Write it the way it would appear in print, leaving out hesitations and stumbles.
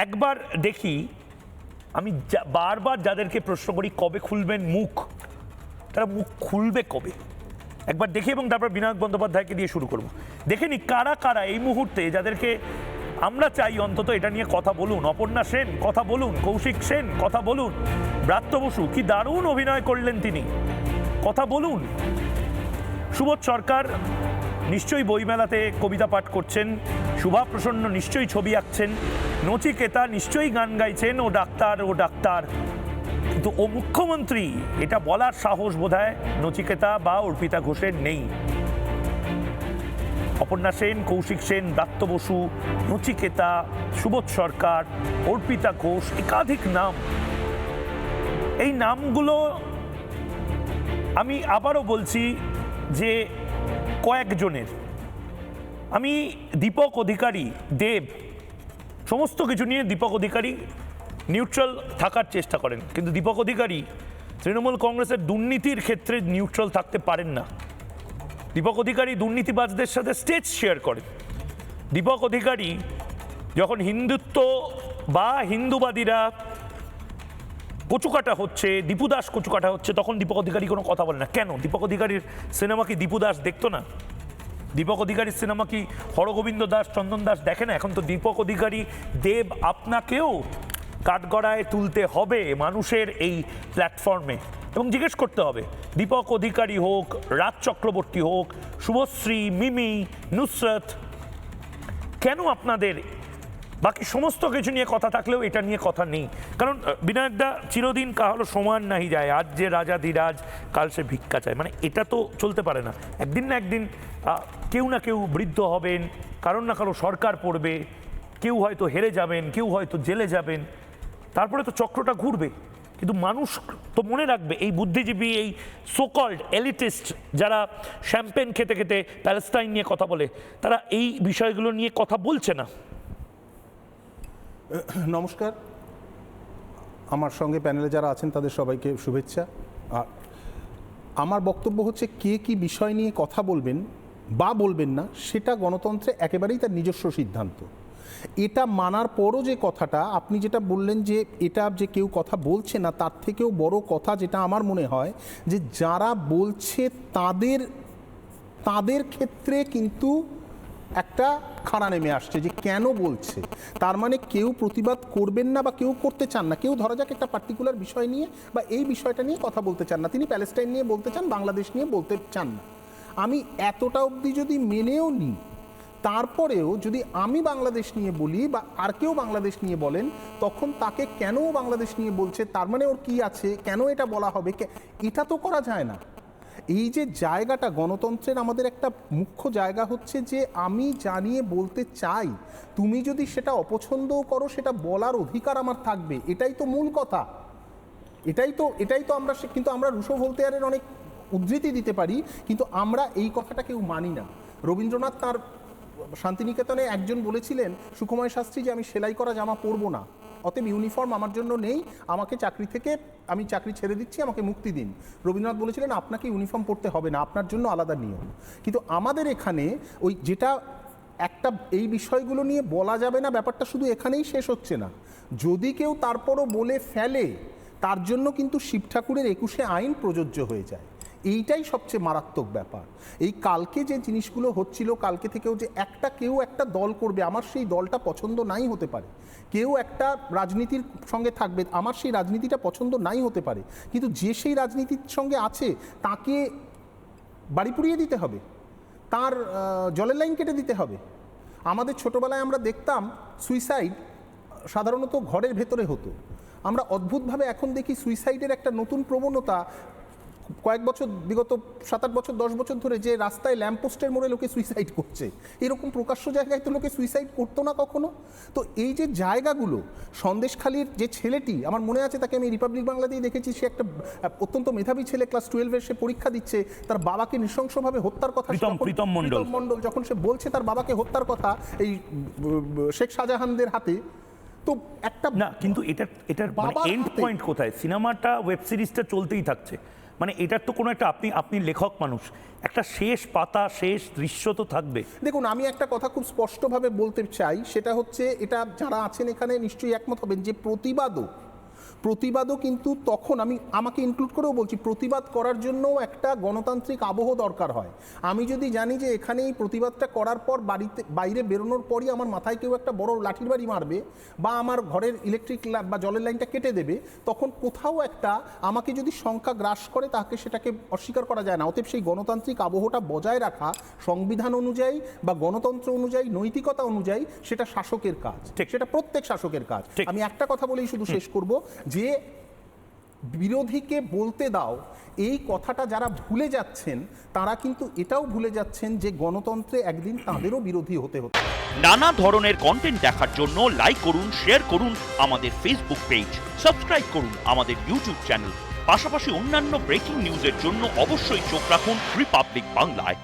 একবার দেখি, আমি বারবার যাদেরকে প্রশ্ন করি কবে খুলবেন মুখ, তারা মুখ খুলবে কবে একবার দেখি, এবং তারপর বিনায়ক বন্দ্যোপাধ্যায়কে দিয়ে শুরু করব। দেখে নি কারা কারা এই মুহূর্তে যাদেরকে আমরা চাই অন্তত এটা নিয়ে কথা বলুন। অপর্ণা সেন কথা বলুন, কৌশিক সেন কথা বলুন, ব্রাত্য বসু কি দারুণ অভিনয় করলেন তিনি, কথা বলুন। সুবোধ সরকার নিশ্চয়ই বইমেলাতে কবিতা পাঠ করছেন, শুভা প্রসন্ন নিশ্চয়ই ছবি আঁকছেন, নচিকেতা নিশ্চয়ই গান গাইছেন, ও ডাক্তার ও ডাক্তার। কিন্তু ও মুখ্যমন্ত্রী এটা বলার সাহস বোধহয় নচিকেতা বা অর্পিতা ঘোষের নেই। অপর্ণা সেন, কৌশিক সেন, ব্রাত্য বসু, নচিকেতা, সুবোধ সরকার, অর্পিতা ঘোষ, একাধিক নাম। এই নামগুলো আমি আবারও বলছি যে কয়েকজনের, আমি দীপক অধিকারী, দেব, সমস্ত কিছু নিয়ে দীপক অধিকারী নিউট্রাল থাকার চেষ্টা করেন, কিন্তু দীপক অধিকারী তৃণমূল কংগ্রেসের দুর্নীতির ক্ষেত্রে নিউট্রাল থাকতে পারেন না। দীপক অধিকারী দুর্নীতিবাজদের সাথে স্টেজ শেয়ার করেন। দীপক অধিকারী যখন হিন্দুত্ব বা হিন্দুবাদীরা কচুকাটা হচ্ছে, দীপু দাস কচুকাটা হচ্ছে, তখন দীপক অধিকারী কোনো কথা বলে না। কেন? দীপক অধিকারীর সিনেমা কি দীপু দাস দেখতো না? দীপক অধিকারীর সিনেমা কি হরগোবিন্দ দাস, চন্দন দাস দেখে না? এখন তো দীপক অধিকারী, দেব, আপনাকেও কাঠগড়ায় তুলতে হবে মানুষের এই প্ল্যাটফর্মে, এবং জিজ্ঞেস করতে হবে দীপক অধিকারী হোক, রাজ চক্রবর্তী হোক, শুভশ্রী, মিমি, নুসরত, কেন আপনাদের বাকি সমস্ত কিছু নিয়ে কথা থাকলেও এটা নিয়ে কথা নেই? কারণ বিনায়কদা চিরদিন কাহালো সমান নাহি যায়, আজ যে রাজা ধীরাজ কাল সে ভিক্ষা চায়, মানে এটা তো চলতে পারে না। একদিন না একদিন কেউ না কেউ বৃদ্ধ হবেন, কারণ না কারো সরকার পড়বে, কেউ হয়তো হেরে যাবেন, কেউ হয়তো জেলে যাবেন, তারপরে তো চক্রটা ঘুরবে। কিন্তু মানুষ তো মনে রাখবে, এই বুদ্ধিজীবী, এই সোকল্ড এলিটিস্ট যারা শ্যাম্পেন খেতে খেতে প্যালেস্টাইন নিয়ে কথা বলে, তারা এই বিষয়গুলো নিয়ে কথা বলছে না। নমস্কার, আমার সঙ্গে প্যানেলে যারা আছেন তাদের সবাইকে শুভেচ্ছা। আর আমার বক্তব্য হচ্ছে, কে কি বিষয় নিয়ে কথা বলবেন বা বলবেন না সেটা গণতন্ত্রে একেবারেই তার নিজস্ব সিদ্ধান্ত। এটা মানার পরও যে কথাটা আপনি যেটা বললেন যে এটা যে কেউ কথা বলছে না, তার থেকেও বড় কথা যেটা আমার মনে হয় যে যারা বলছে তাদের ক্ষেত্রে কিন্তু একটা খাড়া নেমে আসছে যে কেন বলছে। তার মানে কেউ প্রতিবাদ করবেন না বা কেউ করতে চান না। কেউ ধরা যাক একটা পার্টিকুলার বিষয় নিয়ে বা এই বিষয়টা নিয়ে কথা বলতে চান না, তিনি প্যালেস্টাইন নিয়ে বলতে চান, বাংলাদেশ নিয়ে বলতে চান না। আমি এতটা অবধি যদি মেনেও নিই, তারপরেও যদি আমি বাংলাদেশ নিয়ে বলি বা আর কেউ বাংলাদেশ নিয়ে বলেন, তখন তাকে কেন বাংলাদেশ নিয়ে বলছে, তার মানে ওর কি আছে, কেন এটা বলা হবে, এটা তো করা যায় না। এই যে জায়গাটা গণতন্ত্রের আমাদের একটা মুখ্য জায়গা হচ্ছে যে আমি জানিয়ে বলতে চাই, তুমি যদি সেটা অপছন্দও করো সেটা বলার অধিকার আমার থাকবে। এটাই তো মূল কথা। এটাই তো আমরা, কিন্তু আমরা রুশো ভোল্তেয়ারের অনেক উদ্ধৃতি দিতে পারি, কিন্তু আমরা এই কথাটা কেউ মানি না। রবীন্দ্রনাথ তার শান্তিনিকেতনে একজন বলেছিলেন, সুকুমার শাস্ত্রী, যে আমি সেলাই করা জামা পরবো না, অতএব ইউনিফর্ম আমার জন্য নেই, আমাকে আমি চাকরি ছেড়ে দিচ্ছি, আমাকে মুক্তি দিন। রবীন্দ্রনাথ বলেছিলেন, আপনাকে ইউনিফর্ম পরতে হবে না, আপনার জন্য আলাদা নিয়ম। কিন্তু আমাদের এখানে ওই যেটা একটা এই বিষয়গুলো নিয়ে বলা যাবে না, ব্যাপারটা শুধু এখানেই শেষ হচ্ছে না। যদি কেউ তারপরও বলে ফেলে, তার জন্য কিন্তু শিব ঠাকুরের 21শে আইন প্রযোজ্য হয়ে যায়। এইটাই সবচেয়ে মারাত্মক ব্যাপার। এই কালকে যে জিনিসগুলো হচ্ছিল, কালকে থেকেও যে কেউ একটা দল করবে, আমার সেই দলটা পছন্দ নাই হতে পারে, কেউ একটা রাজনীতির সঙ্গে থাকবে, আমার সেই রাজনীতিটা পছন্দ নাই হতে পারে, কিন্তু যে সেই রাজনীতির সঙ্গে আছে তাকে বাড়ি পুড়িয়ে দিতে হবে, তার জলের লাইন কেটে দিতে হবে। আমাদের ছোটবেলায় আমরা দেখতাম সুইসাইড সাধারণত ঘরের ভেতরে হতো। আমরা অদ্ভুতভাবে এখন দেখি সুইসাইডের একটা নতুন প্রবণতা কয়েক বছর, বিগত 7-8 বছর 10 বছর ধরে, যে রাস্তায় ল্যাম্পপোস্টের মোড়ে লোকে সুইসাইড করছে। এরকম প্রকাশ্য জায়গায় তো লোকে সুইসাইড করতো না কখনো। তো এই যে জায়গাগুলো, সন্দেশখালীর যে ছেলেটি, আমার মনে আছে, তাকে আমি রিপাবলিক বাংলাতেই দেখেছি, সে একটা অত্যন্ত মেধাবী ছেলে, ক্লাস 12-এর, সে পরীক্ষা দিচ্ছে, তার বাবাকে নৃশংসভাবে হত্যার কথা, প্রীতম মণ্ডল যখন সে বলছে তার বাবাকে হত্যার কথা এই শেখ শাহজাহানদের হাতে, তো একটা না, কিন্তু এটার এন্ড পয়েন্ট কোথায়? সিনেমাটা, ওয়েব সিরিজটা চলতেই থাকছে, মানে এটার তো কোনো একটা আপনি লেখক মানুষ, একটা শেষ পাতা শেষ দৃশ্য তো থাকবে। দেখুন, আমি একটা কথা খুব স্পষ্টভাবে বলতে চাই, সেটা হচ্ছে, এটা যারা আছেন এখানে নিশ্চয়ই একমত হবেন যে প্রতিবাদও কিন্তু তখন, আমাকে ইনক্লুড করেও বলছি, প্রতিবাদ করার জন্য একটা গণতান্ত্রিক আবহ দরকার হয়। আমি যদি জানি যে এখানে এই প্রতিবাদটা করার পর বাইরে বেরোনোর পরই আমার মাথায় কেউ একটা বড় লাঠির বাড়ি মারবে বা আমার ঘরের ইলেকট্রিক বা জলের লাইনটা কেটে দেবে, তখন কোথাও একটা আমাকে যদি সংখ্যা গ্রাস করে, তাকে সেটাকে অস্বীকার করা যায় না। অতএব সেই গণতান্ত্রিক আবহটা বজায় রাখা সংবিধান অনুযায়ী বা গণতন্ত্র অনুযায়ী, নৈতিকতা অনুযায়ী, সেটা শাসকের কাজ, সেটা প্রত্যেক শাসকের কাজ। আমি একটা কথা বলেই শুধু শেষ করব, যে বিরোধীকে বলতে দাও, এই কথাটা যারা ভুলে যাচ্ছেন তারা কিন্তু এটাও ভুলে যাচ্ছেন যে গণতন্ত্রে একদিন তাদেরও বিরোধী হতে হতো। নানা ধরনের কন্টেন্ট দেখার জন্য লাইক করুন, শেয়ার করুন আমাদের ফেসবুক পেজ, সাবস্ক্রাইব করুন আমাদের ইউটিউব চ্যানেল। পাশাপাশি অন্যান্য ব্রেকিং নিউজের জন্য অবশ্যই চোখ রাখুন রিপাবলিক বাংলায়।